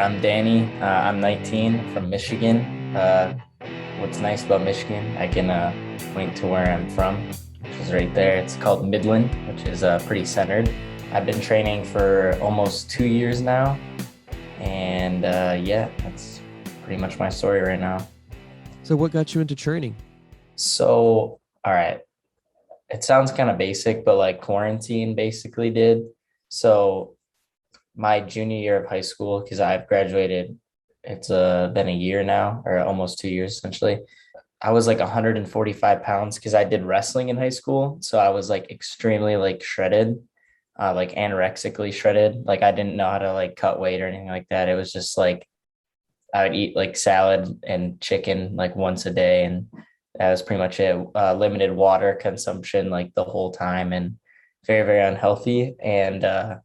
I'm Danny. I'm 19 from Michigan. What's nice about Michigan, I can point to where I'm from, which is right there. It's called Midland, which is pretty centered. I've been training for almost 2 years now. And yeah, that's pretty much my story right now. So what got you into training? So, all right. It sounds kind of basic, but like quarantine basically did. So, my junior year of high school, because I've graduated, it's been a year now, or almost 2 years essentially. I was like 145 pounds because I did wrestling in high school. So I was like extremely like shredded, like anorexically shredded. Like I didn't know how to like cut weight or anything like that. It was just like I would eat like salad and chicken like once a day, and that was pretty much it. Limited water consumption like the whole time, and very, very unhealthy. And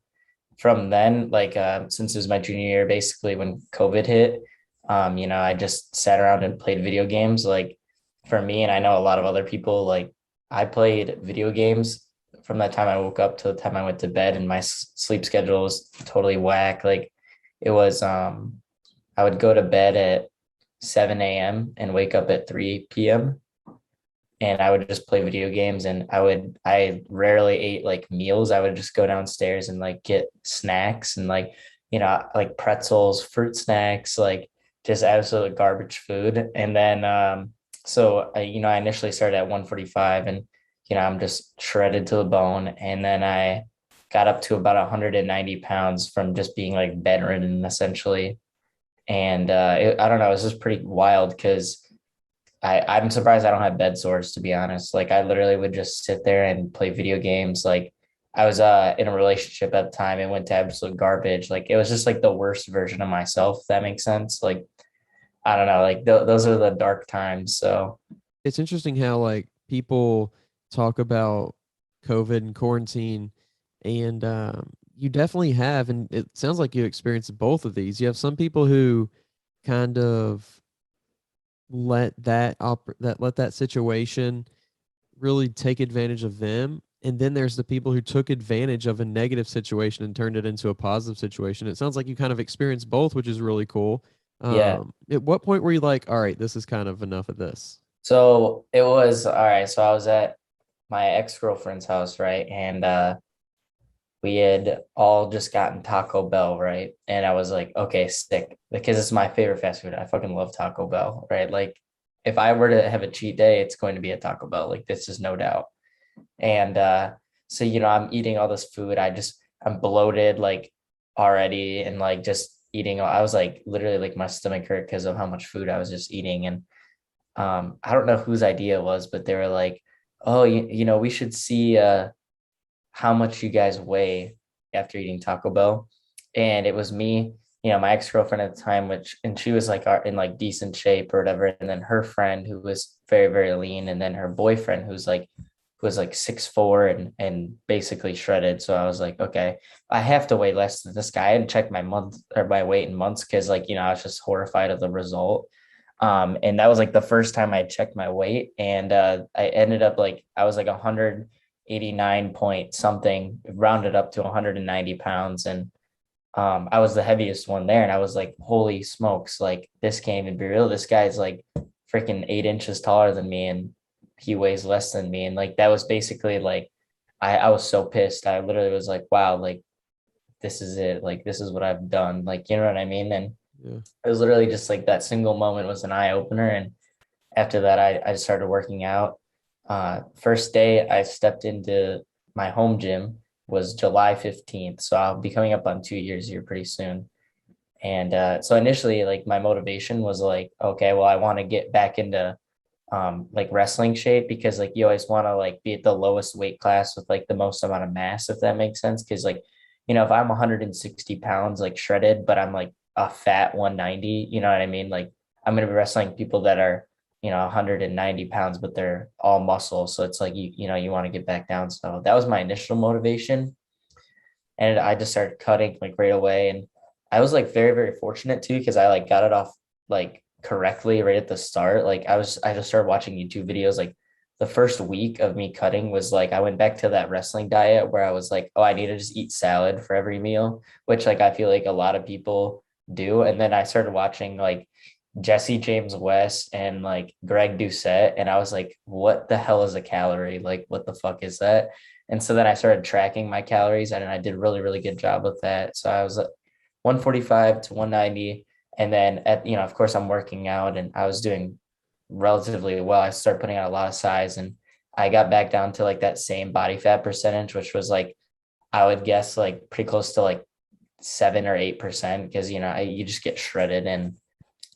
from then, like since it was my junior year, basically when COVID hit, I just sat around and played video games. Like for me, and I know a lot of other people, like I played video games from that time I woke up to the time I went to bed, and my sleep schedule was totally whack. Like it was, I would go to bed at 7 a.m. and wake up at 3 p.m. And I would just play video games, and I rarely ate like meals. I would just go downstairs and like get snacks and like, like pretzels, fruit snacks, like just absolute garbage food. And then so I initially started at 145, and I'm just shredded to the bone. And then I got up to about 190 pounds from just being like bedridden essentially. And I don't know, it's just pretty wild because I'm surprised I don't have bed sores, to be honest. Like I literally would just sit there and play video games. Like I was in a relationship at the time and went to absolute garbage. Like it was just like the worst version of myself, if that makes sense. Like I don't know, like those are the dark times. So It's interesting how like people talk about COVID and quarantine, and you definitely have, and it sounds like you experienced both of these. You have some people who kind of let that situation really take advantage of them, and then there's the people who took advantage of a negative situation and turned it into a positive situation. It sounds like you kind of experienced both, which is really cool. yeah. At what point were you like, all right, this is kind of enough of this? So it was all right. So I was at my ex-girlfriend's house, right? And we had all just gotten Taco Bell, right? And I was like, okay, sick, because it's my favorite fast food. I fucking love Taco Bell, right? Like, if I were to have a cheat day, it's going to be a Taco Bell. Like, this is no doubt. And so, I'm eating all this food. I'm bloated, like, already, and like just eating. I was like, literally, like, my stomach hurt because of how much food I was just eating. And I don't know whose idea it was, but they were like, oh, we should see how much you guys weigh after eating Taco Bell. And it was me, my ex-girlfriend at the time, and she was like in like decent shape or whatever. And then her friend who was very, very lean. And then her boyfriend who was like 6'4" and basically shredded. So I was like, okay, I have to weigh less than this guy. I hadn't checked my month or my weight in months because like, I was just horrified of the result. And that was like the first time I checked my weight. And I ended up like I was like 189 point something, rounded up to 190 pounds. And I was the heaviest one there. And I was like, holy smokes, like this can't even be real. This guy's like freaking 8 inches taller than me, and he weighs less than me. And like that was basically like I was so pissed. I literally was like, wow, like this is it. Like this is what I've done. Like, you know what I mean? And Yeah. it was literally just like that single moment was an eye opener. And after that, I started working out. First day I stepped into my home gym was July 15th. So I'll be coming up on 2 years here pretty soon. And so initially, like my motivation was like, okay, well, I want to get back into like wrestling shape because like you always want to like be at the lowest weight class with like the most amount of mass, if that makes sense. Cause like, if I'm 160 pounds like shredded, but I'm like a fat 190, you know what I mean? Like I'm gonna be wrestling people that are, 190 pounds, but they're all muscle. So it's like you want to get back down. So that was my initial motivation. And I just started cutting like right away. And I was like very, very fortunate too, because I like got it off like correctly right at the start. Like I just started watching YouTube videos. Like the first week of me cutting was like I went back to that wrestling diet where I was like, oh, I need to just eat salad for every meal, which like I feel like a lot of people do. And then I started watching like Jesse James West and like Greg Doucette. And I was like, what the hell is a calorie? Like, what the fuck is that? And so then I started tracking my calories and I did really, really good job with that. So I was at 145 to 190. And then of course I'm working out and I was doing relatively well. I started putting on a lot of size and I got back down to like that same body fat percentage, which was like, I would guess like pretty close to like 7 or 8% because, you just get shredded. And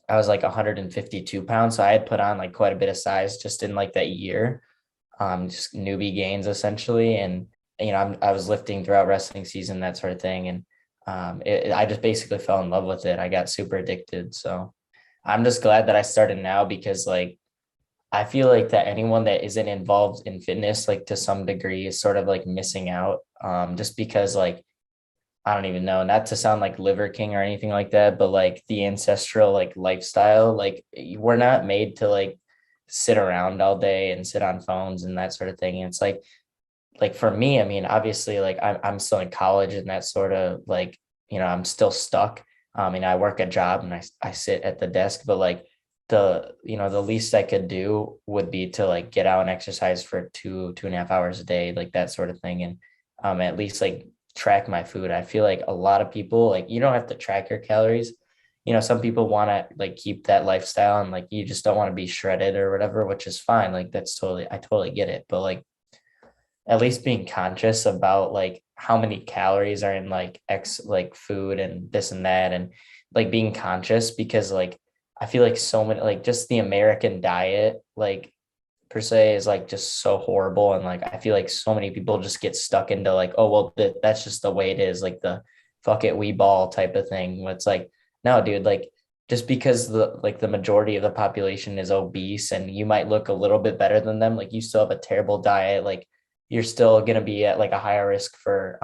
I was like 152 pounds. So I had put on like quite a bit of size just in like that year, just newbie gains essentially. And, I was lifting throughout wrestling season, that sort of thing. And I just basically fell in love with it. I got super addicted. So I'm just glad that I started now because like, I feel like that anyone that isn't involved in fitness, like to some degree is sort of like missing out. Just because like, I don't even know, not to sound like Liver King or anything like that, but like the ancestral like lifestyle, like we're not made to like sit around all day and sit on phones and that sort of thing. And it's like for me, I mean, obviously like I'm still in college and that sort of like, I'm still stuck. And I work a job and I sit at the desk, but like the least I could do would be to like get out and exercise for 2.5 hours a day, like that sort of thing. And at least like track my food. I feel like a lot of people like you don't have to track your calories. Some people want to like keep that lifestyle and like you just don't want to be shredded or whatever, which is fine. Like I totally get it. But like at least being conscious about like how many calories are in like X like food and this and that and like being conscious because like I feel like so many like just the American diet like per se is like just so horrible and like I feel like so many people just get stuck into like oh well that's just the way it is like the fuck it we ball type of thing. It's like no dude like just because the majority of the population is obese and you might look a little bit better than them like you still have a terrible diet like you're still going to be at like a higher risk for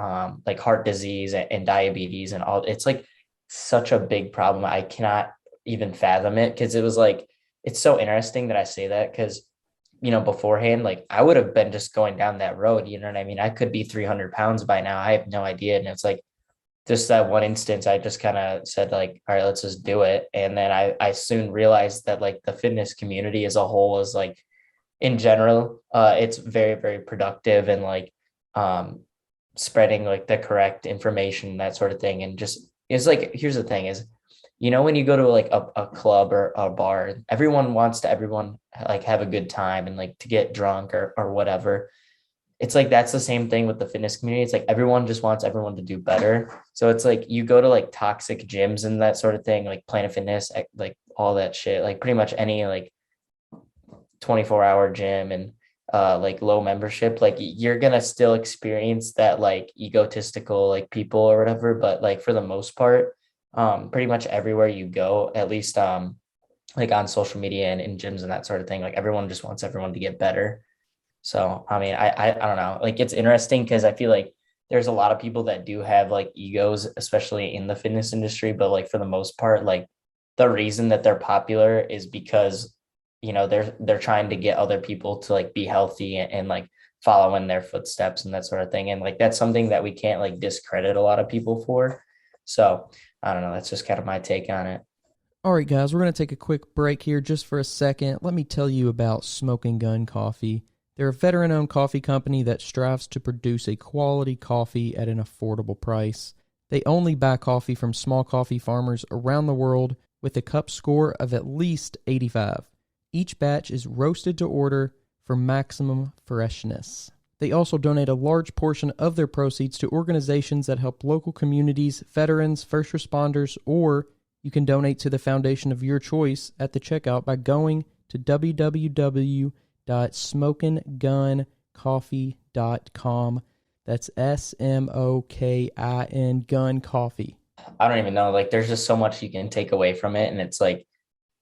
like heart disease and diabetes and all. It's like such a big problem. I cannot even fathom it because it was like it's so interesting that I say that because beforehand like I would have been just going down that road. You know what I mean? I could be 300 pounds by now. I have no idea. And it's like just that one instance, I just kind of said like, all right, let's just do it. And then I soon realized that like the fitness community as a whole is like in general, it's very, very productive and like um, spreading like the correct information, that sort of thing. And just it's like, here's the thing is, when you go to like a club or a bar, everyone wants to everyone like have a good time and like to get drunk or whatever. It's like that's the same thing with the fitness community. It's like everyone just wants everyone to do better. So it's like you go to like toxic gyms and that sort of thing, like Planet Fitness, like all that shit, like pretty much any like 24-hour gym and like low membership, like you're gonna still experience that like egotistical like people or whatever. But like for the most part, pretty much everywhere you go, at least like on social media and in gyms and that sort of thing, like everyone just wants everyone to get better. So I mean, I don't know. Like it's interesting because I feel like there's a lot of people that do have like egos, especially in the fitness industry. But like for the most part, like the reason that they're popular is because they're trying to get other people to like be healthy and like follow in their footsteps and that sort of thing. And like that's something that we can't like discredit a lot of people for. So I don't know. That's just kind of my take on it. All right, guys, we're going to take a quick break here just for a second. Let me tell you about Smoking Gun Coffee. They're a veteran owned coffee company that strives to produce a quality coffee at an affordable price. They only buy coffee from small coffee farmers around the world with a cup score of at least 85. Each batch is roasted to order for maximum freshness. They also donate a large portion of their proceeds to organizations that help local communities, veterans, first responders, or you can donate to the foundation of your choice at the checkout by going to www.smokingguncoffee.com. That's SMOKIN Gun Coffee. I don't even know. Like there's just so much you can take away from it. And it's like,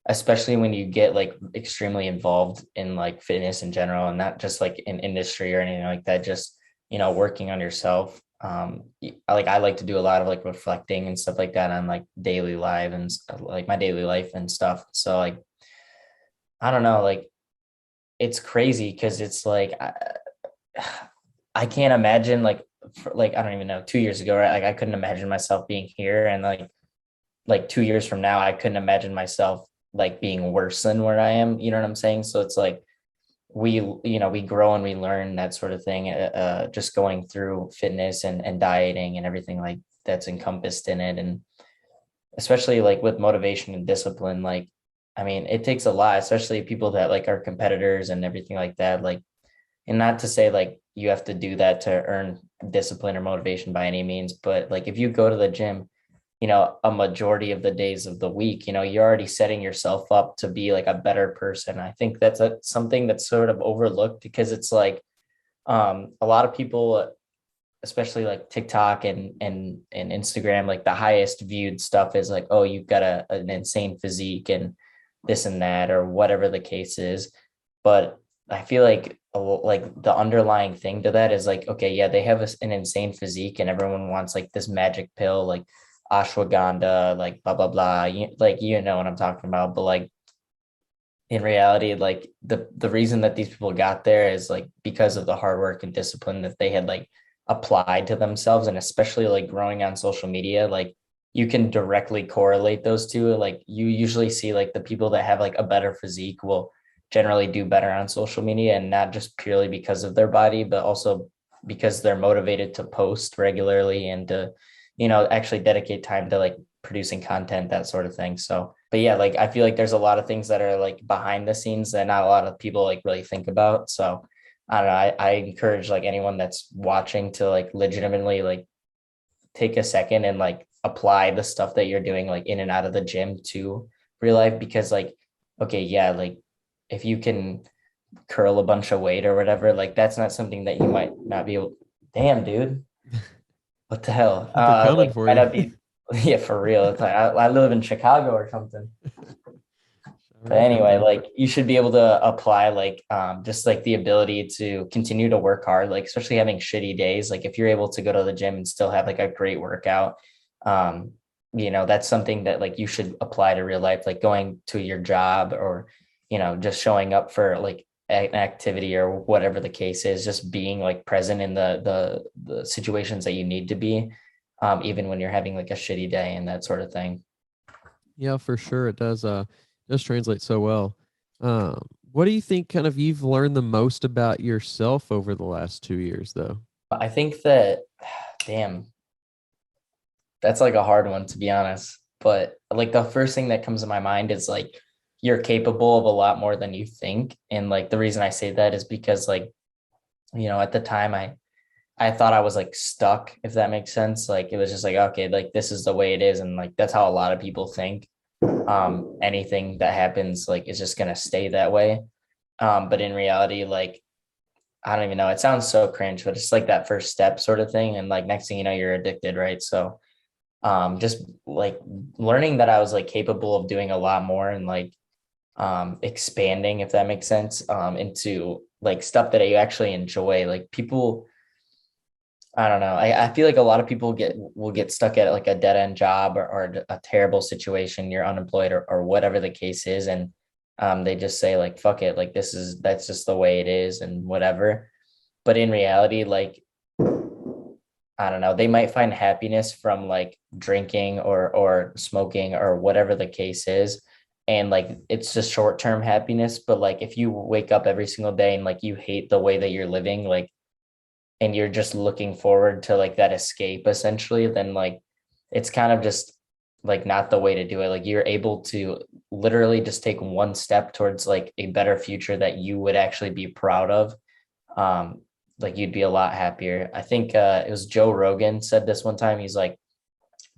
especially when you get like extremely involved in like fitness in general and not just like in industry or anything like that, just, working on yourself. I like to do a lot of like reflecting and stuff like that on like daily life and like my daily life and stuff. So like, I don't know, like it's crazy because it's like, I can't imagine like, I don't even know 2 years ago, right? Like I couldn't imagine myself being here and like like 2 years from now, I couldn't imagine myself like being worse than where I am. You know what I'm saying? So it's like we grow and we learn, that sort of thing, just going through fitness and dieting and everything like that's encompassed in it. And especially like with motivation and discipline, like, I mean, it takes a lot, especially people that like are competitors and everything like that. Like, and not to say like you have to do that to earn discipline or motivation by any means, but like if you go to the gym, a majority of the days of the week, you're already setting yourself up to be like a better person. I think that's something that's sort of overlooked, because it's like a lot of people, especially like TikTok and Instagram, like the highest viewed stuff is like, oh, you've got an insane physique and this and that, or whatever the case is. But I feel like the underlying thing to that is like, okay, yeah, they have an insane physique and everyone wants like this magic pill, like ashwagandha, like blah blah blah. Like, what I'm talking about. But like in reality, like the reason that these people got there is like because of the hard work and discipline that they had like applied to themselves. And especially like growing on social media, like you can directly correlate those two. Like you usually see like the people that have like a better physique will generally do better on social media, and not just purely because of their body, but also because they're motivated to post regularly and to, actually dedicate time to like producing content, that sort of thing. So, but yeah, like I feel like there's a lot of things that are like behind the scenes that not a lot of people like really think about. So I don't know. I encourage like anyone that's watching to like legitimately like take a second and like apply the stuff that you're doing like in and out of the gym to real life. Because like, okay, yeah, like if you can curl a bunch of weight or whatever, like that's not something that you might not be able. Damn, dude, what the hell? They're coming Like for might you. not be. Yeah, for real. It's like I live in Chicago or something. But anyway, like you should be able to apply like just like the ability to continue to work hard, like especially having shitty days. Like if you're able to go to the gym and still have like a great workout, um, that's something that like you should apply to real life, like going to your job, or just showing up for like an activity or whatever the case is, just being like present in the situations that you need to be, even when you're having like a shitty day and that sort of thing. Yeah, for sure. It does translate so well. What do you think kind of you've learned the most about yourself over the last 2 years though? I think that, damn, that's like a hard one, to be honest. But like the first thing that comes to my mind is like you're capable of a lot more than you think. And like the reason I say that is because like, at the time I thought I was like stuck, if that makes sense. Like it was just like, okay, like this is the way it is. And like that's how a lot of people think. Anything that happens like is just gonna stay that way. But in reality, like I don't even know, it sounds so cringe, but it's like that first step sort of thing. And like next thing you know, you're addicted, right? So just like learning that I was like capable of doing a lot more, and like expanding, if that makes sense, into like stuff that you actually enjoy. Like people, I don't know. I feel like a lot of people will get stuck at like a dead end job, or a terrible situation. You're unemployed, or whatever the case is. And they just say like, fuck it. Like that's just the way it is and whatever. But in reality, like, I don't know, they might find happiness from like drinking or smoking or whatever the case is. And like it's just short-term happiness. But like if you wake up every single day and like you hate the way that you're living, like, and you're just looking forward to like that escape essentially, then like it's kind of just like not the way to do it. Like you're able to literally just take one step towards like a better future that you would actually be proud of. Um, like you'd be a lot happier. I think it was Joe Rogan said this one time. He's like,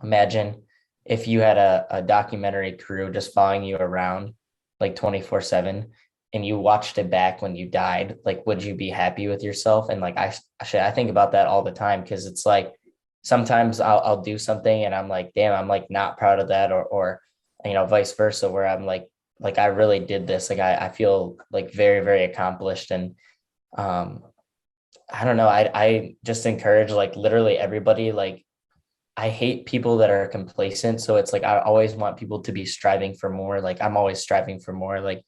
imagine if you had a documentary crew just following you around like 24/7, and you watched it back when you died, like would you be happy with yourself? And like I think about that all the time, because it's like sometimes I'll do something and I'm like, damn, I'm like not proud of that, or vice versa, where I'm like I really did this. Like I feel like very, very accomplished. And um I don't know. I just encourage like literally everybody. Like I hate people that are complacent. So it's like I always want people to be striving for more. Like I'm always striving for more. Like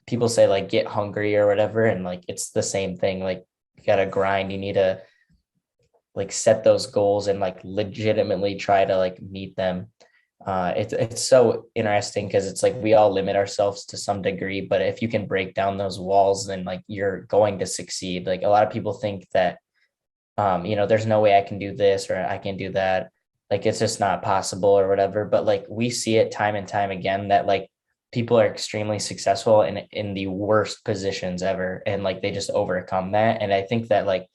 people say like get hungry or whatever, and like it's the same thing. Like you gotta grind. You need to like set those goals and like legitimately try to like meet them. It's so interesting because it's like we all limit ourselves to some degree, but if you can break down those walls, then like you're going to succeed. Like a lot of people think that there's no way I can do this or I can do that. Like it's just not possible or whatever. But like we see it time and time again that like people are extremely successful in the worst positions ever. And like they just overcome that. And I think that like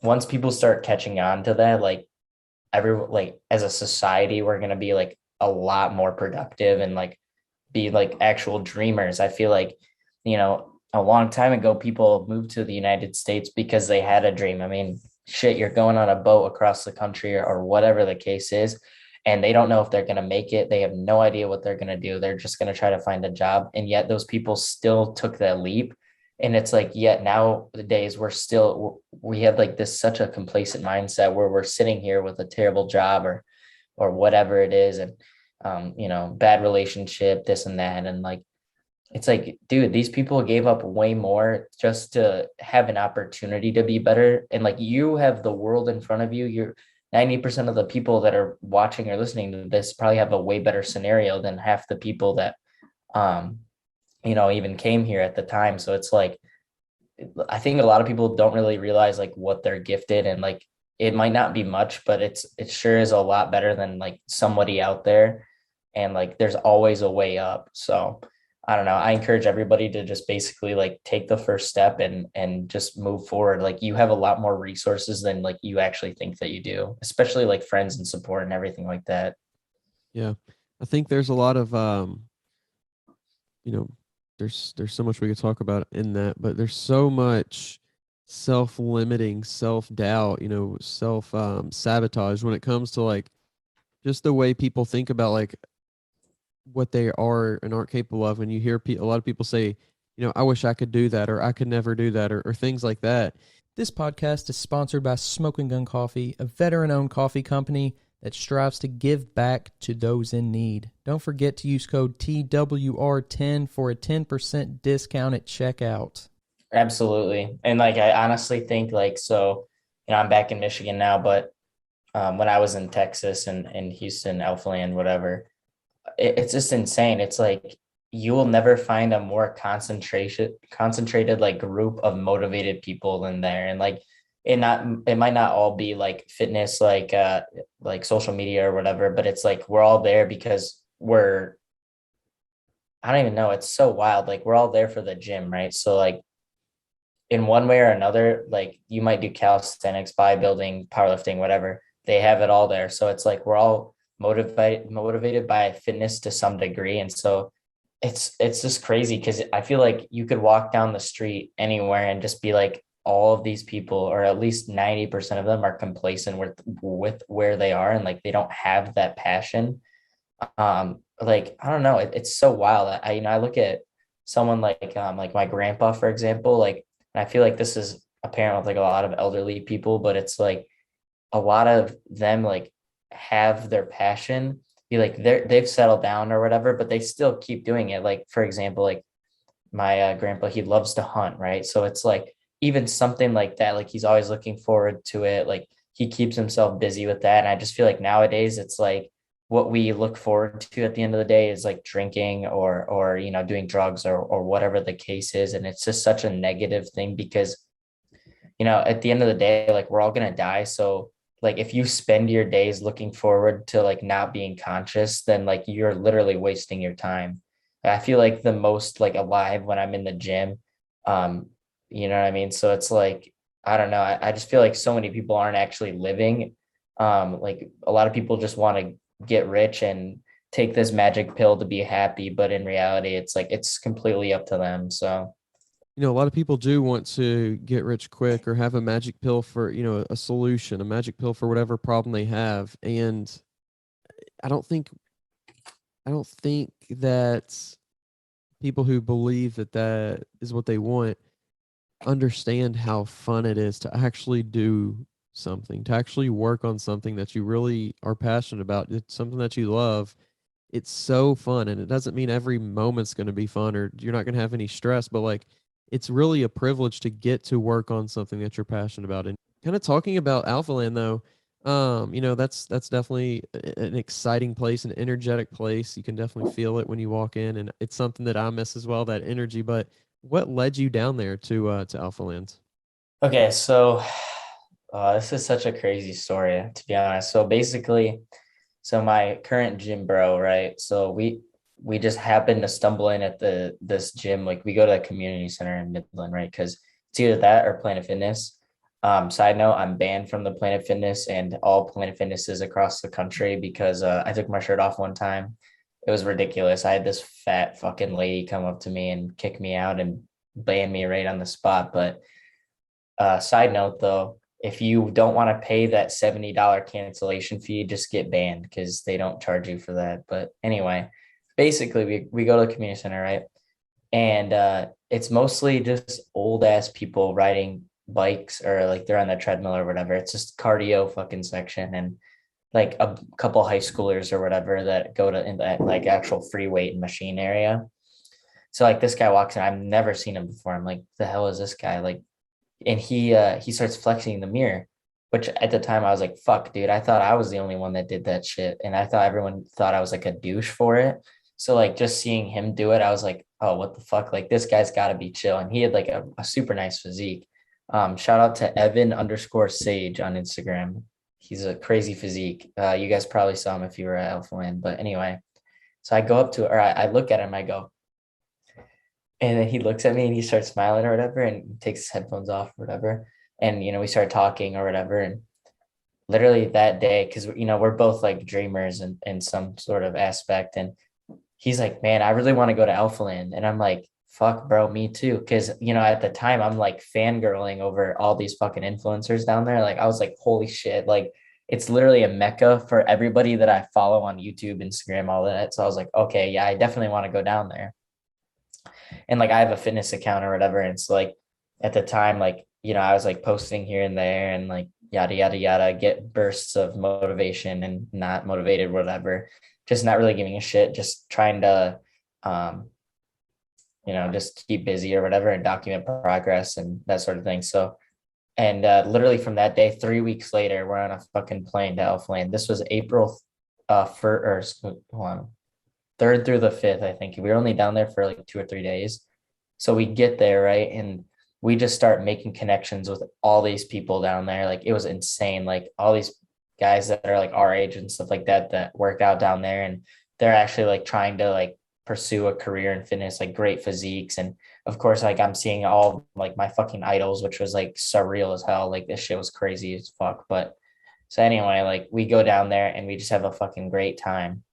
once people start catching on to that, like like as a society, we're gonna be like a lot more productive and like be like actual dreamers. I feel like, a long time ago, people moved to the United States because they had a dream. I mean, shit, you're going on a boat across the country or whatever the case is, and they don't know if they're going to make it. They have no idea what they're going to do. They're just going to try to find a job. And yet those people still took that leap. And it's like, yet nowadays we have like this such a complacent mindset where we're sitting here with a terrible job or whatever it is. And, bad relationship, this and that. And like, it's like, dude, these people gave up way more just to have an opportunity to be better. And like you have the world in front of you. You're 90% of the people that are watching or listening to this probably have a way better scenario than half the people that um, even came here at the time. So it's like I think a lot of people don't really realize like what they're gifted and like it might not be much, but it sure is a lot better than like somebody out there. And like there's always a way up. So I don't know. I encourage everybody to just basically like take the first step and just move forward. Like you have a lot more resources than like you actually think that you do, especially like friends and support and everything like that. Yeah. I think there's a lot of you know, there's so much we could talk about in that, but there's so much self-limiting, self-doubt, self sabotage when it comes to like just the way people think about like what they are and aren't capable of. And you hear a lot of people say, I wish I could do that, or I could never do that, or things like that. This podcast is sponsored by Smoking Gun Coffee, a veteran-owned coffee company that strives to give back to those in need. Don't forget to use code TWR10 for a 10% discount at checkout. Absolutely. And like, I honestly think like, so, I'm back in Michigan now, but when I was in Texas and Houston, Alphaland, whatever, it's just insane. It's like, you will never find a more concentrated like group of motivated people in there. And like, it might not all be like fitness, like social media or whatever, but it's like, we're all there because I don't even know. It's so wild. Like we're all there for the gym, right? So like in one way or another, like you might do calisthenics, bodybuilding, powerlifting, whatever. They have it all there. So it's like we're all motivated by fitness to some degree. And so it's just crazy because I feel like you could walk down the street anywhere and just be like, all of these people, or at least 90% of them, are complacent with where they are, and like they don't have that passion. Like I don't know, it's so wild. I look at someone like my grandpa, for example, like, and I feel like this is apparent with like a lot of elderly people, but it's like a lot of them like have their passion, be like they've settled down or whatever, but they still keep doing it. Like for example, like my grandpa, he loves to hunt, right? So it's like even something like that, like he's always looking forward to it, like he keeps himself busy with that. And I just feel like nowadays it's like what we look forward to at the end of the day is like drinking or doing drugs or whatever the case is. And it's just such a negative thing because at the end of the day, like we're all gonna die. So like if you spend your days looking forward to like not being conscious, then like you're literally wasting your time. I feel like the most like alive when I'm in the gym. You know what I mean? So it's like, I don't know. I just feel like so many people aren't actually living. Like a lot of people just want to get rich and take this magic pill to be happy. But in reality, it's like, it's completely up to them. So, A lot of people do want to get rich quick or have a magic pill for, a solution, a magic pill for whatever problem they have. And I don't think that people who believe that that is what they want understand how fun it is to actually do something, to actually work on something that you really are passionate about. It's something that you love. It's so fun. And it doesn't mean every moment's going to be fun or you're not going to have any stress, but like it's really a privilege to get to work on something that you're passionate about. And kind of talking about Alphaland though, That's definitely an exciting place, an energetic place. You can definitely feel it when you walk in, and it's something that I miss as well, that energy. But what led you down there to Alphaland? Okay, so this is such a crazy story, to be honest. So basically, so my current gym bro, right? So we just happened to stumble in at this gym. Like we go to a community center in Midland, right? Because it's either that or Planet Fitness. Side note, I'm banned from the Planet Fitness and all Planet Fitnesses across the country because I took my shirt off one time. It was ridiculous. I had this fat fucking lady come up to me and kick me out and ban me right on the spot. But side note though, if you don't want to pay that $70 cancellation fee, just get banned because they don't charge you for that. But anyway, basically we go to the community center, right? And it's mostly just old ass people riding bikes or like they're on the treadmill or whatever. It's just cardio fucking section and like a couple high schoolers or whatever that go to in that like actual free weight and machine area. So like this guy walks in, I've never seen him before. I'm like, the hell is this guy? Like, and he starts flexing in the mirror, which at the time I was like, fuck, dude, I thought I was the only one that did that shit. And I thought everyone thought I was like a douche for it. So like just seeing him do it, I was like, oh, what the fuck? Like this guy's gotta be chill. And he had like a super nice physique. Shout out to Evan underscore Sage on Instagram. He's a crazy physique. You guys probably saw him if you were at Alphaland. But anyway, so I go up to, or I look at him, I go, and then he looks at me and he starts smiling or whatever and takes his headphones off or whatever. And, we start talking or whatever. And literally that day, because, we're both like dreamers in some sort of aspect. And he's like, man, I really want to go to Alphaland. And I'm like, fuck, bro, me too. Because, at the time I'm like fangirling over all these fucking influencers down there. Like I was like, holy shit. Like it's literally a mecca for everybody that I follow on YouTube, Instagram, all that. So I was like, okay, yeah, I definitely want to go down there. And like I have a fitness account or whatever. And it's like at the time, like, I was like posting here and there and like yada yada yada, get bursts of motivation and not motivated, whatever. Just not really giving a shit, just trying to um, just keep busy or whatever and document progress and that sort of thing. So and literally from that day, 3 weeks later, we're on a fucking plane to Elfland. This was April for or hold on, 3rd through the 5th, I think. We were only down there for like 2 or 3 days. So we get there, right? And we just start making connections with all these people down there. Like it was insane. Like all these guys that are like our age and stuff like that that work out down there. And they're actually like trying to like pursue a career in fitness, like great physiques. And of course, like I'm seeing all like my fucking idols, which was like surreal as hell. Like this shit was crazy as fuck. But so anyway, like we go down there and we just have a fucking great time.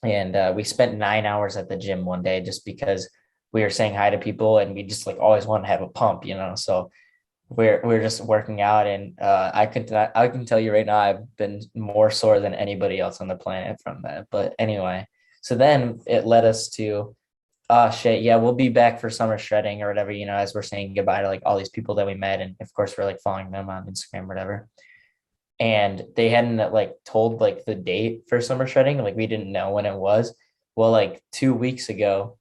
And we spent 9 hours at the gym one day just because we were saying hi to people and we just like always want to have a pump. So we're just working out and I can tell you right now I've been more sore than anybody else on the planet from that. But anyway, so then it led us to oh shit, yeah, we'll be back for summer shredding or whatever, as we're saying goodbye to like all these people that we met. And of course we're like following them on Instagram or whatever. And they hadn't like told like the date for summer shredding. Like we didn't know when it was. Well, like 2 weeks ago,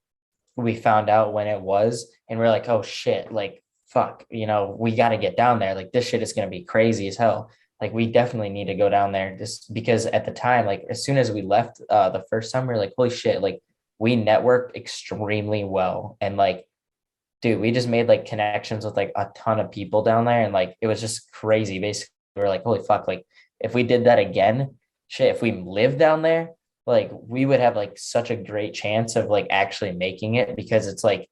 we found out when it was, and we're like, oh shit, like fuck, we got to get down there. Like this shit is gonna be crazy as hell. Like we definitely need to go down there just because at the time, like as soon as we left the first time, we are like, holy shit, like we networked extremely well. And like, dude, we just made like connections with like a ton of people down there. And like it was just crazy. Basically, we were like, holy fuck, like if we did that again, shit, if we lived down there, like we would have like such a great chance of like actually making it because it's like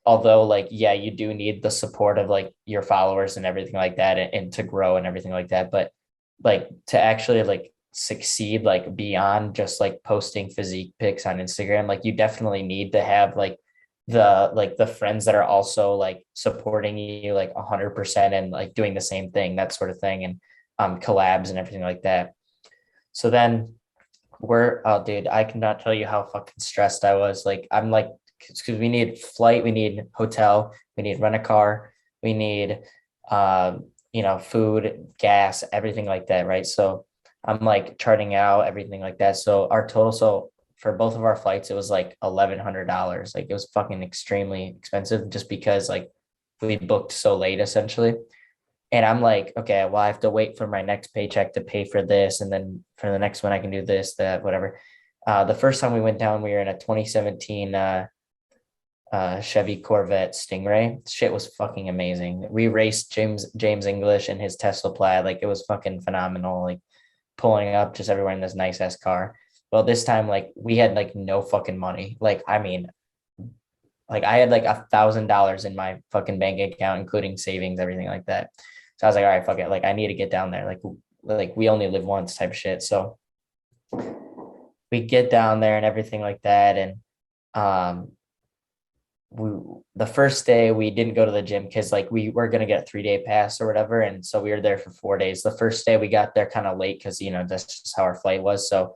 although like yeah you do need the support of like your followers and everything like that and to grow and everything like that, but like to actually like succeed like beyond just like posting physique pics on Instagram, like you definitely need to have like the friends that are also like supporting you like 100% and like doing the same thing, that sort of thing, and collabs and everything like that. So then oh dude, I cannot tell you how fucking stressed I was. Like I'm like, because we need flight, we need hotel, we need rent a car, we need food, gas, everything like that, right? So I'm like charting out everything like that. So our total, so for both of our flights, it was like $1,100. Like it was fucking extremely expensive just because like we booked so late essentially. And I'm like, okay, well, I have to wait for my next paycheck to pay for this. And then for the next one, I can do this, that, whatever. The first time we went down, we were in a 2017 Chevy Corvette Stingray. Shit was fucking amazing. We raced James English in his Tesla Plaid. Like it was fucking phenomenal. Like pulling up just everywhere in this nice ass car. Well, this time, like we had like no fucking money. Like, I mean, like I had like $1,000 in my fucking bank account, including savings, everything like that. So I was like, all right, fuck it. Like I need to get down there. Like we only live once type of shit. So we get down there and everything like that. And um we the first day we didn't go to the gym because like we were gonna get a 3-day pass or whatever. And so we were there for 4 days. The first day we got there kind of late because that's just how our flight was. So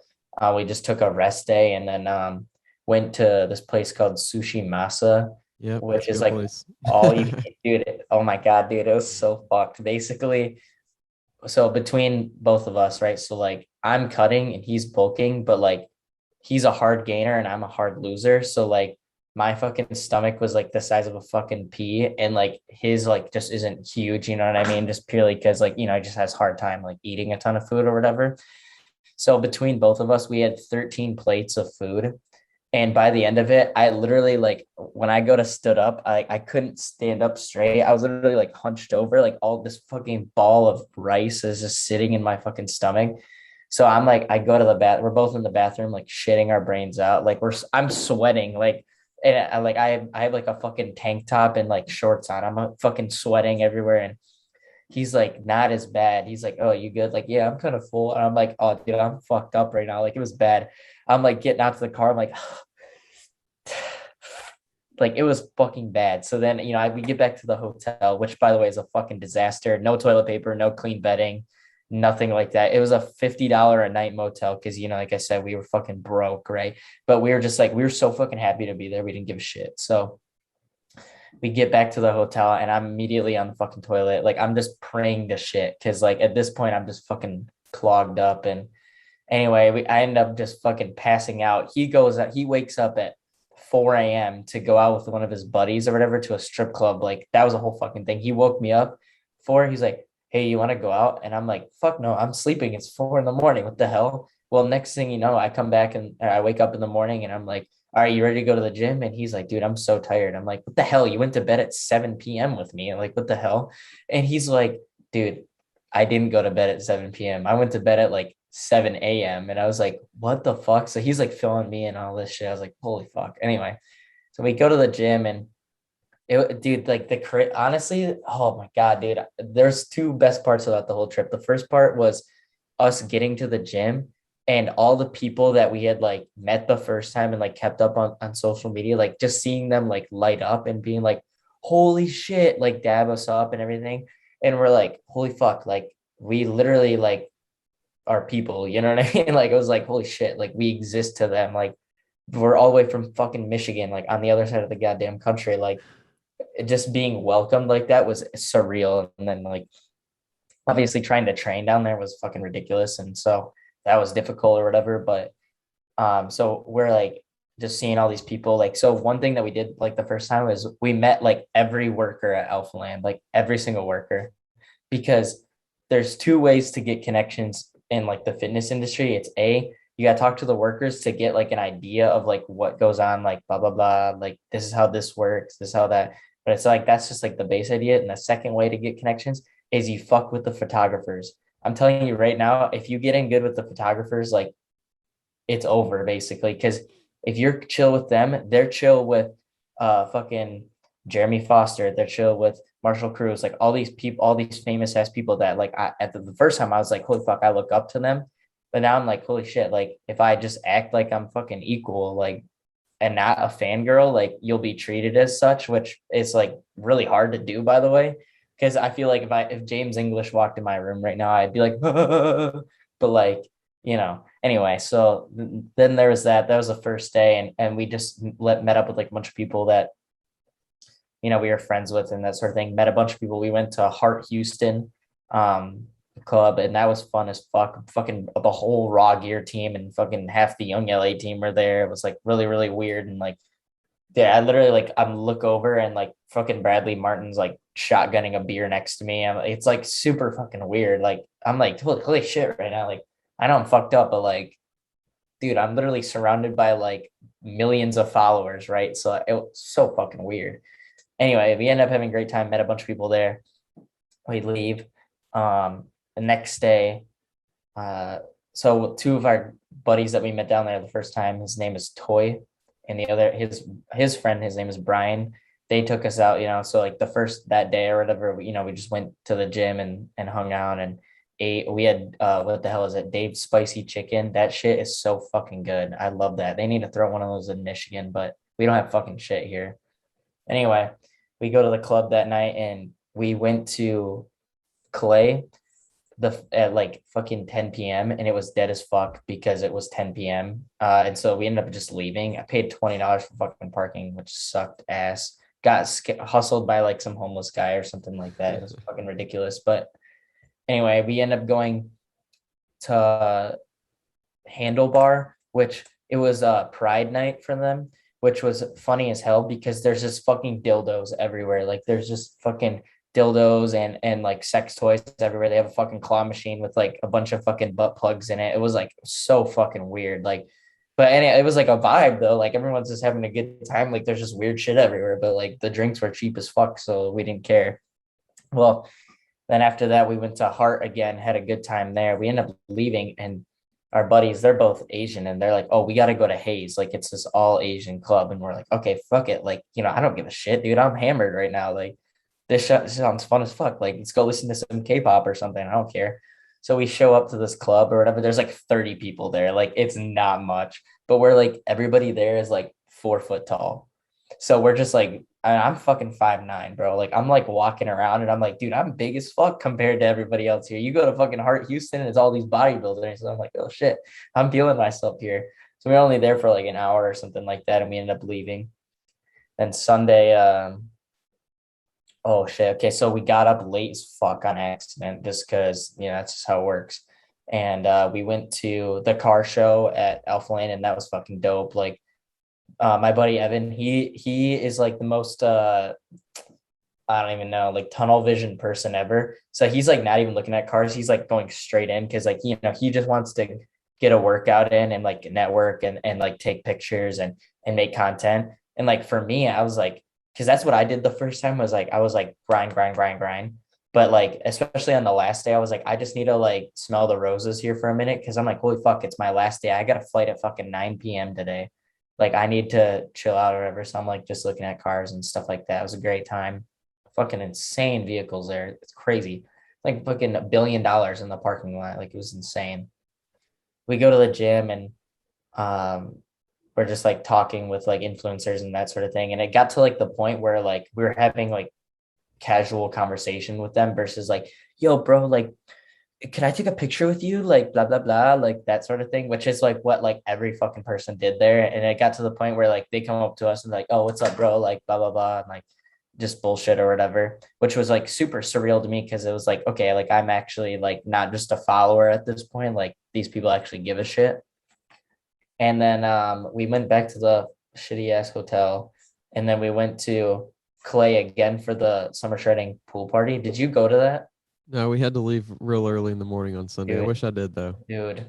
we just took a rest day and then went to this place called Sushi Masa, Yep. which is Good like place. all you can, dude. Oh my God, dude, it was so fucked. Basically, so between both of us, right? So like I'm cutting and he's bulking, but like he's a hard gainer and I'm a hard loser. So like my fucking stomach was like the size of a fucking pea and like his like just isn't huge, you know what I mean? Just purely because like, he just has hard time like eating a ton of food or whatever. So between both of us, we had 13 plates of food. And by the end of it, I literally like when I go to stood up, I couldn't stand up straight. I was literally like hunched over, like all this fucking ball of rice is just sitting in my fucking stomach. So I'm like, I go to the bath. We're both in the bathroom, like shitting our brains out. Like I'm sweating, like, and I have like a fucking tank top and like shorts on. I'm fucking sweating everywhere, and he's like, not as bad. He's like, oh, you good? Like, yeah, I'm kind of full. And I'm like, oh, dude, I'm fucked up right now. Like, it was bad. I'm like getting out to the car. I'm like, like it was fucking bad. So then, we get back to the hotel, which by the way is a fucking disaster. No toilet paper, no clean bedding, nothing like that. It was a $50 a night motel because like I said, we were fucking broke, right? But we were just like, we were so fucking happy to be there. We didn't give a shit. So we get back to the hotel and I'm immediately on the fucking toilet. Like I'm just praying to shit because like at this point I'm just fucking clogged up. And anyway, I end up just fucking passing out. He wakes up at 4 a.m. to go out with one of his buddies or whatever to a strip club. Like that was a whole fucking thing. He woke me up he's like, hey, you want to go out? And I'm like, fuck no, I'm sleeping. It's 4 a.m. What the hell? Well, next thing you know, I come back and I wake up in the morning and I'm like, all right, you ready to go to the gym? And he's like, dude, I'm so tired. I'm like, what the hell? You went to bed at 7 p.m. with me. I'm like, what the hell? And he's like, dude, I didn't go to bed at 7 p.m. I went to bed at like 7 a.m. And I was like, what the fuck? So he's like filling me and all this shit. I was like, holy fuck. Anyway, so we go to the gym and dude, like honestly, oh my God, dude, there's two best parts about the whole trip. The first part was us getting to the gym and all the people that we had like met the first time and like kept up on social media, like just seeing them like light up and being like, holy shit, like dab us up and everything. And we're like, holy fuck, like we literally like are people, you know what I mean? Like it was like, holy shit, like we exist to them. Like we're all the way from fucking Michigan, like on the other side of the goddamn country. Like just being welcomed like that was surreal. And then like obviously trying to train down there was fucking ridiculous. And so that was difficult or whatever. But so we're like just seeing all these people. Like, so one thing that we did like the first time was we met like every worker at Alphaland, like every single worker, because there's two ways to get connections in like the fitness industry. It's you got to talk to the workers to get like an idea of like what goes on, like blah, blah, blah. Like this is how this works, this is how that, but it's like, that's just like the base idea. And the second way to get connections is you fuck with the photographers. I'm telling you right now, if you get in good with the photographers, like it's over basically. Cause if you're chill with them, they're chill with fucking Jeremy Foster, they're chill with Marshall Cruz, like all these people, all these famous ass people that like at the first time I was like, holy fuck, I look up to them. But now I'm like, holy shit, like if I just act like I'm fucking equal, like and not a fangirl, like you'll be treated as such, which is like really hard to do, by the way. Cause I feel like if James English walked in my room right now, I'd be like, but like, anyway, so then there was that was the first day and we just met up with like a bunch of people that we were friends with and that sort of thing. Met a bunch of people. We went to Heart Houston club and that was fun as fuck. Fucking the whole Raw Gear team and fucking half the Young LA team were there. It was like really, really weird and like Yeah, I literally like I'm look over and like fucking Bradley Martin's like shotgunning a beer next to me. It's like super fucking weird. Like I'm like holy shit right now. Like I know I'm fucked up, but like, dude, I'm literally surrounded by like millions of followers, right? So it was so fucking weird. Anyway, we ended up having a great time, met a bunch of people there. We leave. The next day, uh, so two of our buddies that we met down there the first time, his name is Toy, and the other his friend, his name is Brian. They took us out, so like the first that day or whatever, we just went to the gym and hung out and ate. We had what the hell is it? Dave's spicy chicken. That shit is so fucking good. I love that. They need to throw one of those in Michigan, but we don't have fucking shit here. Anyway, we go to the club that night and we went to Clay at like fucking 10 p.m. and it was dead as fuck because it was 10 p.m. And so we ended up just leaving. I paid $20 for fucking parking, which sucked ass. Got hustled by like some homeless guy or something like that. It was fucking ridiculous. But anyway, we end up going to Handlebar, which it was a pride night for them, which was funny as hell because there's just fucking dildos everywhere. Like there's just fucking dildos and like sex toys everywhere. They have a fucking claw machine with like a bunch of fucking butt plugs in it. It was like so fucking weird. Like, but it was like a vibe though. Like everyone's just having a good time. Like there's just weird shit everywhere. But like the drinks were cheap as fuck, so we didn't care. Well, then after that, we went to Hart again, had a good time there. We ended up leaving, and our buddies, they're both Asian, and they're like, "Oh, we got to go to Hayes. Like, it's this all Asian club." And we're like, "Okay, fuck it. Like, I don't give a shit, dude. I'm hammered right now. Like, this sounds fun as fuck. Like, let's go listen to some K-pop or something. I don't care." So we show up to this club or whatever. There's like 30 people there. Like, it's not much, but we're like, everybody there is like 4 foot tall. So we're just like, I'm fucking 5'9", bro. Like I'm like walking around and I'm like, dude, I'm big as fuck compared to everybody else here. You go to fucking Hart Houston and it's all these bodybuilders. So I'm like, oh shit, I'm feeling myself here. So we were only there for like an hour or something like that, and we ended up leaving. Then Sunday, oh shit. Okay, so we got up late as fuck on accident just because that's just how it works. And we went to the car show at Alphaland, and that was fucking dope. Like my buddy Evan, he is like the most I don't even know, like tunnel vision person ever. So he's like not even looking at cars. He's like going straight in because like he just wants to get a workout in and like network and like take pictures and make content. And like for me, I was like, because that's what I did the first time was like I was like grind, grind, grind, grind. But like especially on the last day, I was like, I just need to like smell the roses here for a minute because I'm like, holy fuck, it's my last day. I got a flight at fucking 9 p.m. today. Like I need to chill out or whatever. So I'm like just looking at cars and stuff like that. It was a great time. Fucking insane vehicles there. It's crazy. Like fucking $1 billion in the parking lot. Like it was insane. We go to the gym and um we're just like talking with like influencers and that sort of thing. And it got to like the point where like we were having like casual conversation with them versus like, yo, bro, like can I take a picture with you? Like blah blah blah, like that sort of thing, which is like what like every fucking person did there. And it got to the point where like they come up to us and like, oh, what's up, bro? Like blah blah blah, and like just bullshit or whatever, which was like super surreal to me because it was like, okay, like I'm actually like not just a follower at this point. Like these people actually give a shit. And then we went back to the shitty ass hotel, and then we went to Clay again for the summer shredding pool party. Did you go to that? No, we had to leave real early in the morning on Sunday. I Dude, wish I did though. dude,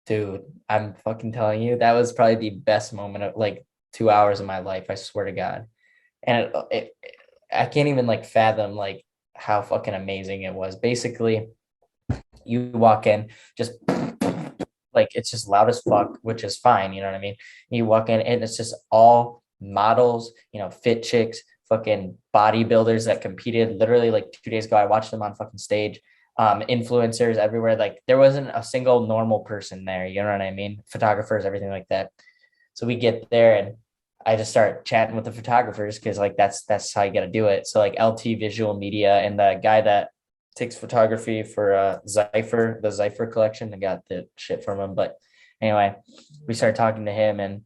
dude, I'm fucking telling you, that was probably the best moment of like 2 hours of my life. I swear to God. And I can't even like fathom like how fucking amazing it was. Basically, you walk in, just like it's just loud as fuck, which is fine. You know what I mean? You walk in and it's just all models, fit chicks, fucking bodybuilders that competed. Literally, like 2 days ago, I watched them on fucking stage. Influencers everywhere. Like there wasn't a single normal person there. You know what I mean? Photographers, everything like that. So we get there and I just start chatting with the photographers because like that's how you got to do it. So like LT Visual Media and the guy that takes photography for the Zypher collection. I got the shit from him. But anyway, we started talking to him and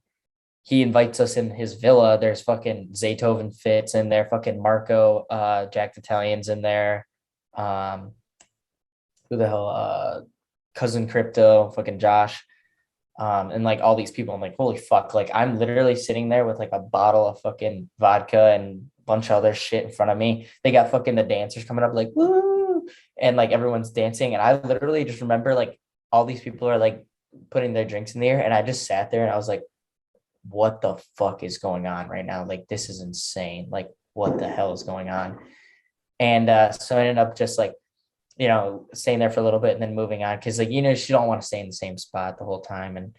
he invites us in his villa. There's fucking Zaytoven Fits in there, fucking Marco, Jack Italian's in there. Who the hell? Cousin Crypto, fucking Josh. And like all these people, I'm like, holy fuck, like I'm literally sitting there with like a bottle of fucking vodka and a bunch of other shit in front of me. They got fucking the dancers coming up like, woo, and like everyone's dancing. And I literally just remember like all these people are like putting their drinks in the air. And I just sat there and I was like, what the fuck is going on right now? Like, this is insane. Like, what the hell is going on? And so I ended up just like, staying there for a little bit and then moving on. Cause like, you don't want to stay in the same spot the whole time. And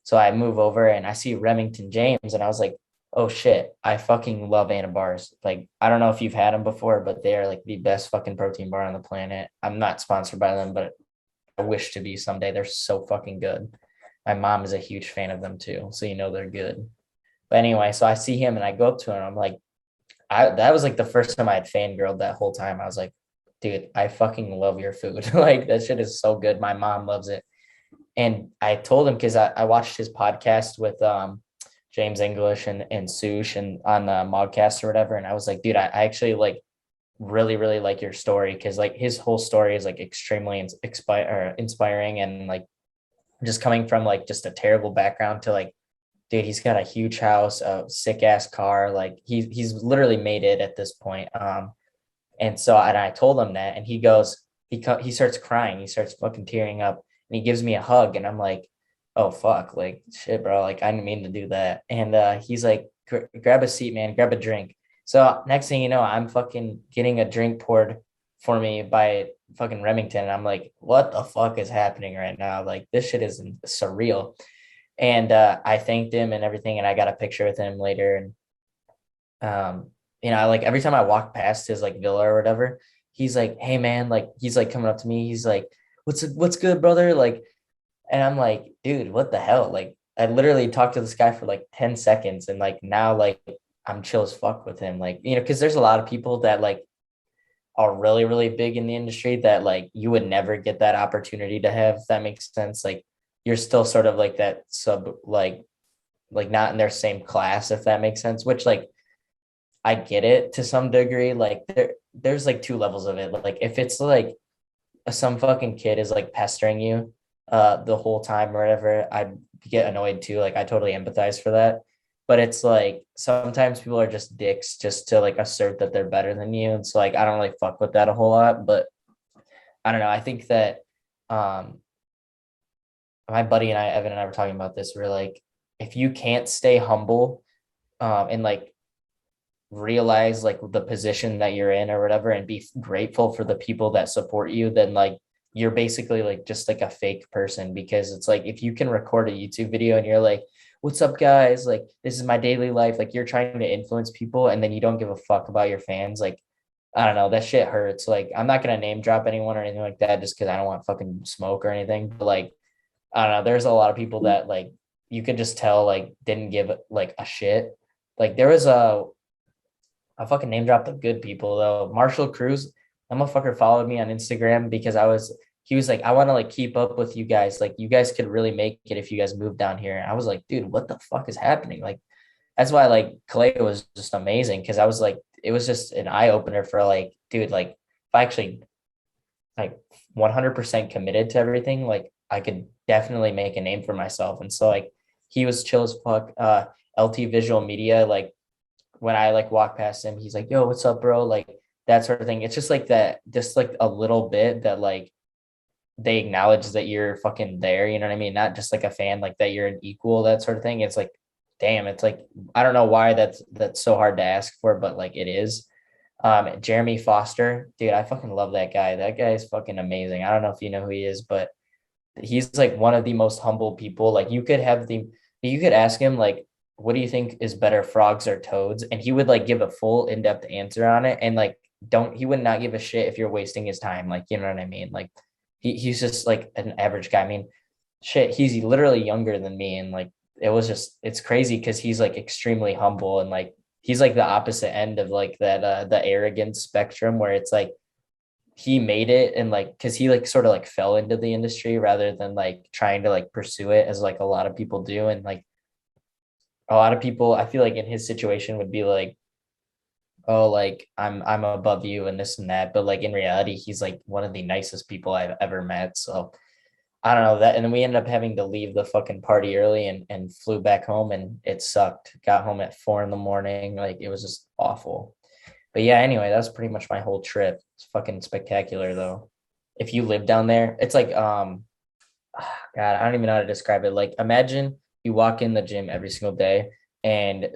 so I move over and I see Remington James and I was like, oh shit, I fucking love Anna bars. Like, I don't know if you've had them before, but they are like the best fucking protein bar on the planet. I'm not sponsored by them, but I wish to be someday. They're so fucking good. My mom is a huge fan of them too. So, they're good. But anyway, so I see him and I go up to him. I'm like, that was like the first time I had fangirled that whole time. I was like, dude, I fucking love your food. Like that shit is so good. My mom loves it. And I told him because I watched his podcast with James English and Sush and on the Modcast or whatever. And I was like, dude, I actually like really, really like your story because like his whole story is like extremely inspiring and like just coming from like just a terrible background to like, dude, he's got a huge house, a sick ass car. Like he's literally made it at this point. And so and I told him that, and he starts crying, he starts fucking tearing up, and he gives me a hug, and I'm like, oh fuck, like shit, bro, like I didn't mean to do that. And he's like, grab a seat, man, grab a drink. So next thing you know, I'm fucking getting a drink poured for me by fucking Remington, and I'm like, what the fuck is happening right now? Like this shit is surreal. And I thanked him and everything, and I got a picture with him later. And like every time I walk past his like villa or whatever, he's like, hey man, like he's like coming up to me, he's like, what's good, brother? Like, and I'm like, dude, what the hell? Like I literally talked to this guy for like 10 seconds, and like now like I'm chill as fuck with him. Like, because there's a lot of people that like are really, really big in the industry that like you would never get that opportunity to have, if that makes sense. Like you're still sort of like that sub, like not in their same class, if that makes sense, which like I get it to some degree. Like there's like two levels of it. Like if it's like some fucking kid is like pestering you the whole time or whatever, I'd get annoyed too. Like I totally empathize for that. But it's like sometimes people are just dicks just to like assert that they're better than you. And so like I don't really fuck with that a whole lot. But I don't know. I think that um my buddy and I, Evan and I were talking about this. We're like, if you can't stay humble and like realize like the position that you're in or whatever and be grateful for the people that support you, then like you're basically like just like a fake person. Because it's like if you can record a YouTube video and you're like, what's up guys, like this is my daily life, like you're trying to influence people and then you don't give a fuck about your fans, like I don't know, that shit hurts. Like I'm not gonna name drop anyone or anything like that just because I don't want fucking smoke or anything, but like I don't know, there's a lot of people that like you could just tell like didn't give like a shit. Like there was I fucking name dropped the good people though. Marshall Cruz, that motherfucker followed me on Instagram because he was like, I want to like keep up with you guys. Like you guys could really make it if you guys moved down here. And I was like, dude, what the fuck is happening? Like that's why like Clay was just amazing. Cause I was like, it was just an eye opener for like, dude, like if I actually like 100% committed to everything, like I could definitely make a name for myself. And so like he was chill as fuck. LT Visual Media, like when I like walk past him, he's like, yo, what's up, bro? Like that sort of thing. It's just like that, just like a little bit that like they acknowledge that you're fucking there. You know what I mean? Not just like a fan, like that you're an equal, that sort of thing. It's like, damn, it's like, I don't know why that's so hard to ask for, but like it is. Jeremy Foster, dude, I fucking love that guy. That guy is fucking amazing. I don't know if you know who he is, but he's like one of the most humble people. Like you could ask him like, what do you think is better, frogs or toads? And he would like give a full in-depth answer on it. And like, he would not give a shit if you're wasting his time. Like, you know what I mean? Like he's just like an average guy. I mean, shit, he's literally younger than me. And like, it's crazy because he's like extremely humble and like, he's like the opposite end of like that, the arrogance spectrum where it's like, he made it and like, cause he like sort of like fell into the industry rather than like trying to like pursue it as like a lot of people do. And like, a lot of people I feel like in his situation would be like, oh, like I'm above you and this and that, but like in reality he's like one of the nicest people I've ever met. So I don't know that. And then we ended up having to leave the fucking party early and flew back home, and it sucked. Got home at 4 a.m. Like it was just awful. But yeah, anyway, that's pretty much my whole trip. It's fucking spectacular though. If you live down there, it's like God, I don't even know how to describe it. Like imagine you walk in the gym every single day and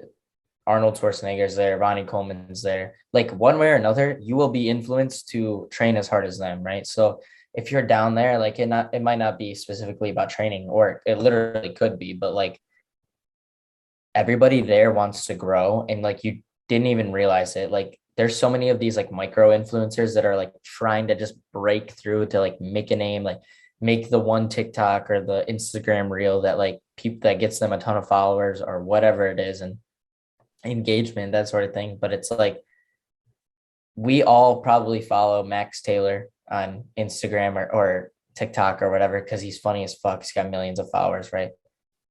Arnold Schwarzenegger's there, Ronnie Coleman's there. Like one way or another, you will be influenced to train as hard as them, right? So if you're down there, like it might not be specifically about training, or it literally could be, but like everybody there wants to grow, and like you didn't even realize it. Like there's so many of these like micro influencers that are like trying to just break through to like make a name, like make the one TikTok or the Instagram reel that like people that gets them a ton of followers or whatever it is, and engagement, that sort of thing. But it's like we all probably follow Max Taylor on Instagram or TikTok or whatever because he's funny as fuck. He's got millions of followers, right?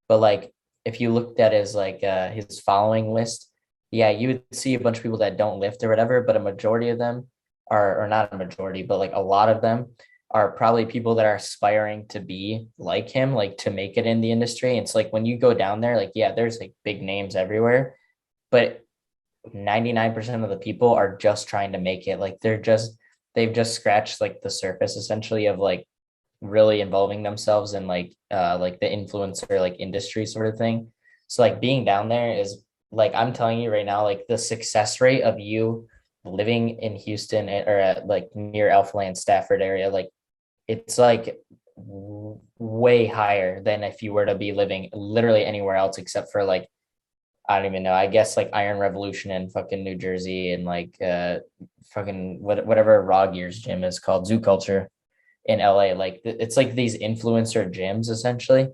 But like if you looked at his following list, yeah, you would see a bunch of people that don't lift or whatever, but a majority of them are, or not a majority, but like a lot of them are probably people that are aspiring to be like him, like to make it in the industry. And it's like when you go down there, like, yeah, there's like big names everywhere, but 99% of the people are just trying to make it. Like they've just scratched like the surface essentially of like really involving themselves in like the influencer like industry sort of thing. So like being down there is like I'm telling you right now, like the success rate of you living in Houston or at like near Alphaland, Stafford area, like it's like way higher than if you were to be living literally anywhere else except for like I don't even know. I guess like Iron Revolution in fucking New Jersey and like fucking whatever Raw Gears gym is called, Zoo Culture in LA. Like it's like these influencer gyms essentially,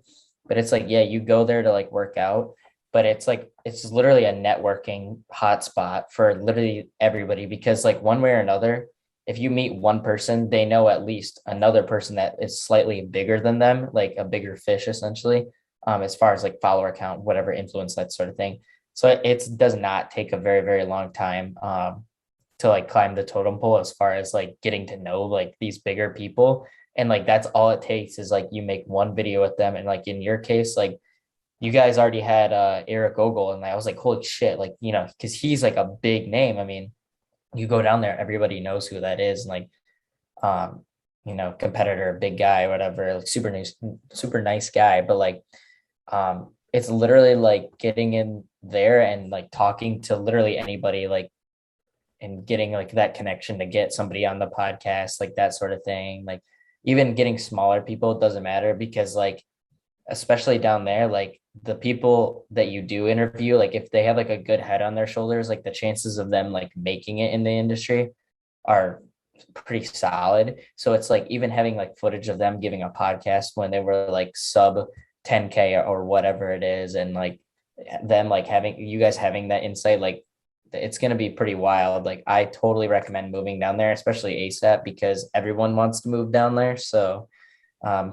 but it's like yeah, you go there to like work out, but it's like it's literally a networking hotspot for literally everybody because like one way or another, if you meet one person, they know at least another person that is slightly bigger than them, like a bigger fish essentially, as far as like follower count, whatever influence, that sort of thing. So it does not take a very, very long time to like climb the totem pole as far as like getting to know like these bigger people. And like that's all it takes is like you make one video with them. And like in your case, like you guys already had Eric Ogle, and I was like, holy shit, like, you know, because he's like a big name. I mean, you go down there, everybody knows who that is. And like um, you know, competitor, big guy, whatever, like super nice guy. But like it's literally like getting in there and like talking to literally anybody, like and getting like that connection to get somebody on the podcast, like that sort of thing. Like even getting smaller people, it doesn't matter because like especially down there, like the people that you do interview, like if they have like a good head on their shoulders, like the chances of them like making it in the industry are pretty solid. So it's like even having like footage of them giving a podcast when they were like sub 10K or whatever it is, and like them like having you guys having that insight, like it's going to be pretty wild. Like I totally recommend moving down there, especially ASAP because everyone wants to move down there. So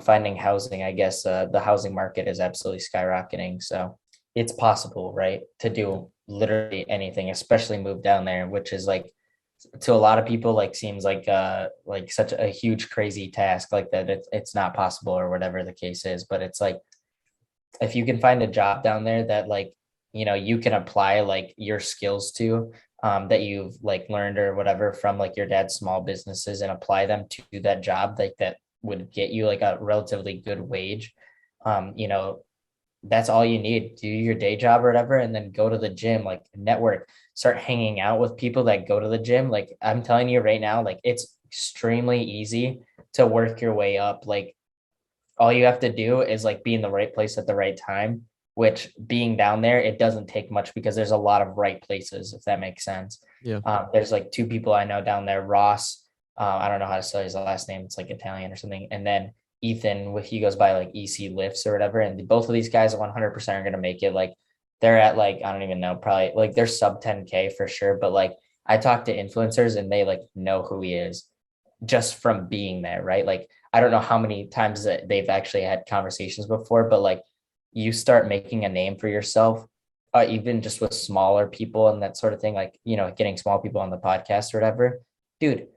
finding housing, I guess the housing market is absolutely skyrocketing. So it's possible, right, to do literally anything, especially move down there, which is like to a lot of people like seems like such a huge crazy task, like that it's not possible or whatever the case is. But it's like if you can find a job down there that like you know you can apply like your skills to that you've like learned or whatever from like your dad's small businesses and apply them to that job, like that would get you like a relatively good wage, you know, that's all you need. Do your day job or whatever, and then go to the gym, like network, start hanging out with people that go to the gym. Like I'm telling you right now, like it's extremely easy to work your way up. Like all you have to do is like be in the right place at the right time, which being down there, it doesn't take much because there's a lot of right places, if that makes sense. Yeah. There's like two people I know down there, Ross. I don't know how to spell his last name. It's like Italian or something. And then Ethan, he goes by like EC Lifts or whatever. And both of these guys 100% are going to make it. Like they're at like, I don't even know, probably like they're sub 10K for sure. But like I talk to influencers and they like know who he is just from being there, right? Like I don't know how many times that they've actually had conversations before, but like you start making a name for yourself, even just with smaller people and that sort of thing, like, you know, getting small people on the podcast or whatever. Dude,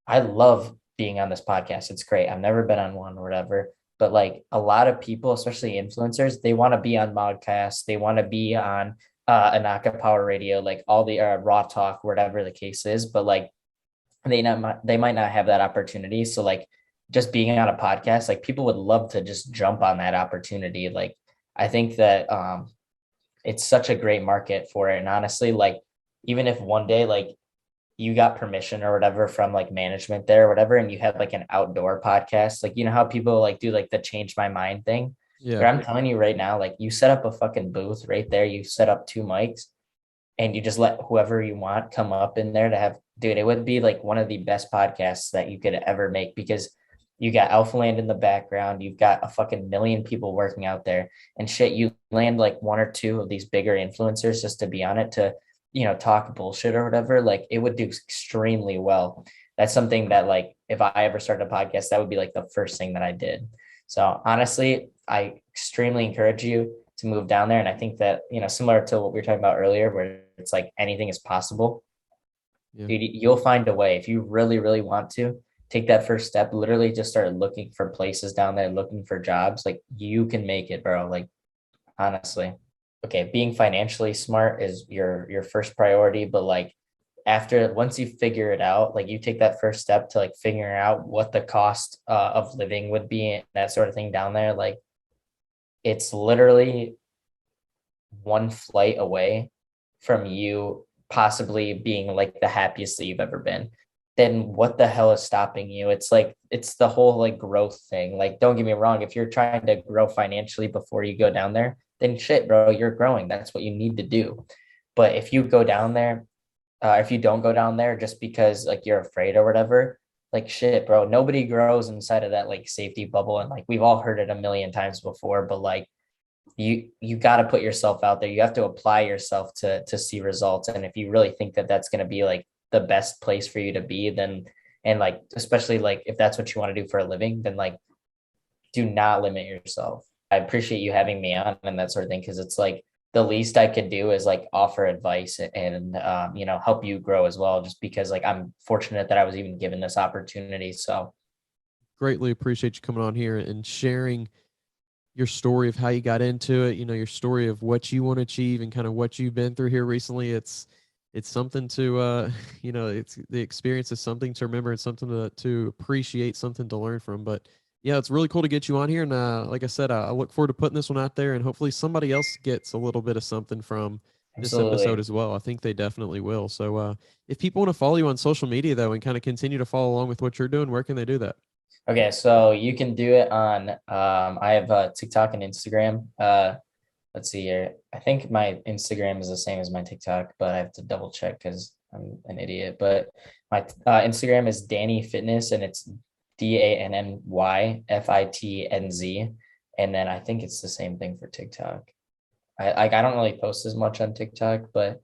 I love being on this podcast. It's great. I've never been on one or whatever, But like a lot of people, especially influencers, they want to be on podcasts, they want to be on Anaka Power Radio, like all the Raw Talk, whatever the case is. But like they might not have that opportunity. So like just being on a podcast, like people would love to just jump on that opportunity. Like I think that it's such a great market for it. And honestly, like even if one day like you got permission or whatever from like management there or whatever, and you had like an outdoor podcast, like you know how people like do like the change my mind thing. Yeah. But I'm telling you right now, like you set up a fucking booth right there, you set up 2 mics, and you just let whoever you want come up in there to have, dude, it would be like one of the best podcasts that you could ever make, because you got Alphaland in the background, you've got a fucking million people working out there and shit. You land like one or two of these bigger influencers just to be on it, to, you know, talk bullshit or whatever, like it would do extremely well. That's something that like if I ever started a podcast, that would be like the first thing that I did. So honestly, I extremely encourage you to move down there. And I think that, you know, similar to what we were talking about earlier, where it's like anything is possible, Yeah. dude, you'll find a way. If you really, really want to take that first step, literally just start looking for places down there, looking for jobs, like you can make it, bro. Like honestly. Okay, being financially smart is your first priority, but like after, once you figure it out, like you take that first step to like figuring out what the cost of living would be and that sort of thing down there, like it's literally one flight away from you possibly being like the happiest that you've ever been. Then what the hell is stopping you? It's like, it's the whole like growth thing. Like, don't get me wrong, if you're trying to grow financially before you go down there, then shit, bro, you're growing. That's what you need to do. But if you go down there, if you don't go down there just because like you're afraid or whatever, like shit, bro, nobody grows inside of that like safety bubble. And like we've all heard it a million times before, but like you got to put yourself out there. You have to apply yourself to see results. And if you really think that that's going to be like the best place for you to be, then, and like especially like if that's what you want to do for a living, then like do not limit yourself. I appreciate you having me on and that sort of thing, because it's like the least I could do is like offer advice and you know, help you grow as well, just because like I'm fortunate that I was even given this opportunity. So Greatly appreciate you coming on here and sharing your story of how you got into it, you know, your story of what you want to achieve and kind of what you've been through here recently. It's something to you know, it's the experience is something to remember and something to appreciate, something to learn from. But yeah, it's really cool to get you on here. And like I said, I look forward to putting this one out there, and hopefully somebody else gets a little bit of something from this episode absolutely. as well. I think they definitely will. So if people want to follow you on social media though and kind of continue to follow along with what you're doing, where can they do that? Okay, so you can do it on I have TikTok and Instagram. Let's see here. I think my Instagram is the same as my TikTok, but I have to double check because I'm an idiot. But my Instagram is Danny Fitness, and it's DANNYFITNZ. And then I think it's the same thing for TikTok. I don't really post as much on TikTok, but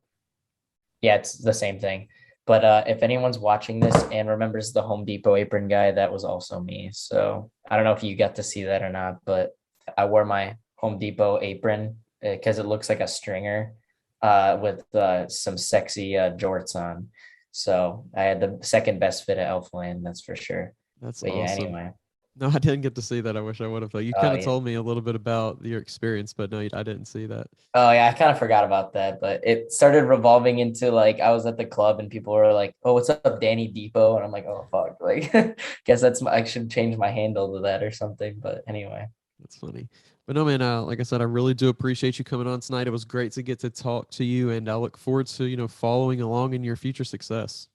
yeah, it's the same thing. But if anyone's watching this and remembers the Home Depot apron guy, that was also me. So I don't know if you got to see that or not, but I wore my Home Depot apron because it looks like a stringer with some sexy jorts on. So I had the second best fit at Elfland, that's for sure. That's But yeah, awesome. anyway. No, I didn't get to see that. I wish I would have. Though you Oh kind of yeah. told me a little bit about your experience, but no, I didn't see that. Oh yeah, I kind of forgot about that, but it started revolving into like I was at the club and people were like, "Oh, what's up, Danny Depot?" And I'm like, "Oh fuck!" Like, guess I should change my handle to that or something. But anyway, That's funny. But no, man, like I said, I really do appreciate you coming on tonight. It was great to get to talk to you, and I look forward to, you know, following along in your future success.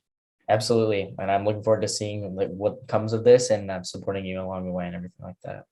absolutely, and I'm looking forward to seeing like what comes of this, and I'm supporting you along the way and everything like that.